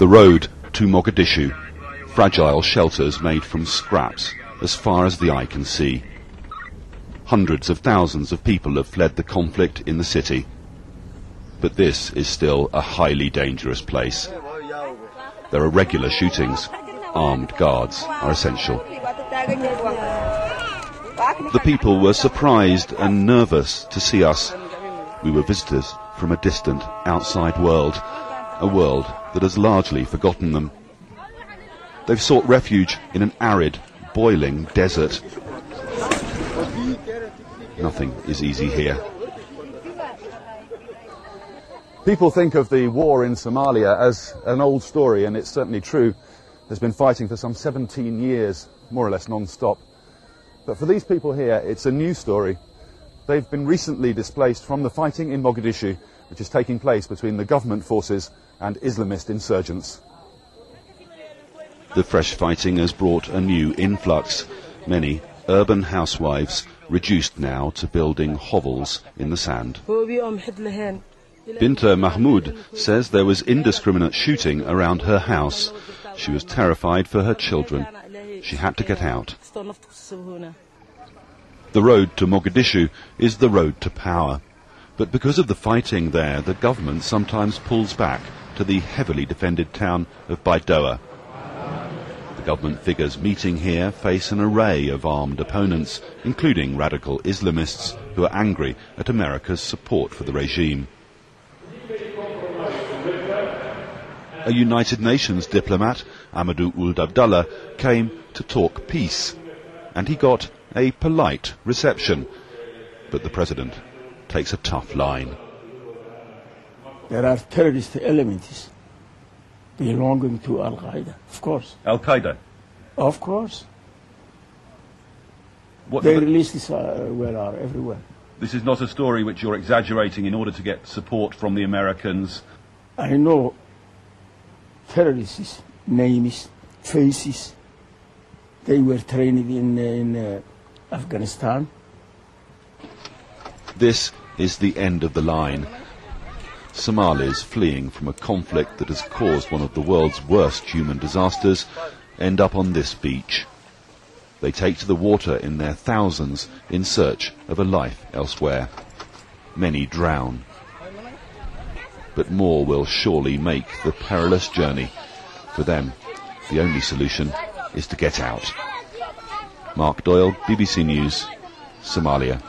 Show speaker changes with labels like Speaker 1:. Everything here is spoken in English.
Speaker 1: The road to Mogadishu, fragile shelters made from scraps as far as the eye can see. Hundreds of thousands of people have fled the conflict in the city. But this is still a highly dangerous place. There are regular shootings. Armed guards are essential. The people were surprised and nervous to see us. We were visitors from a distant, outside world, a world that has largely forgotten them. They've sought refuge in an arid, boiling desert. Nothing is easy here. People think of the war in Somalia as an old story, and it's certainly true. There's been fighting for some 17 years, more or less non-stop. But for these people here, it's a new story. They've been recently displaced from the fighting in Mogadishu, which is taking place between the government forces and Islamist insurgents. The fresh fighting has brought a new influx. Many urban housewives reduced now to building hovels in the sand. Binta Mahmoud says there was indiscriminate shooting around her house. She was terrified for her children. She had to get out. The road to Mogadishu is the road to power. But because of the fighting there, the government sometimes pulls back to the heavily defended town of Baidoa. The government figures meeting here face an array of armed opponents, including radical Islamists who are angry at America's support for the regime. A United Nations diplomat, Amadou Ould Abdallah, came to talk peace, and he got a polite reception. But the president takes a tough line.
Speaker 2: There are terrorist elements belonging to Al-Qaeda, of course.
Speaker 1: Al-Qaeda?
Speaker 2: Of course.
Speaker 1: What
Speaker 2: they release this everywhere.
Speaker 1: This is not a story which you're exaggerating in order to get support from the Americans.
Speaker 2: I know terrorists, names, faces. They were trained in Afghanistan.
Speaker 1: This is the end of the line. Somalis fleeing from a conflict that has caused one of the world's worst human disasters end up on this beach. They take to the water in their thousands in search of a life elsewhere. Many drown. But more will surely make the perilous journey. For them, the only solution is to get out. Mark Doyle, BBC News, Somalia.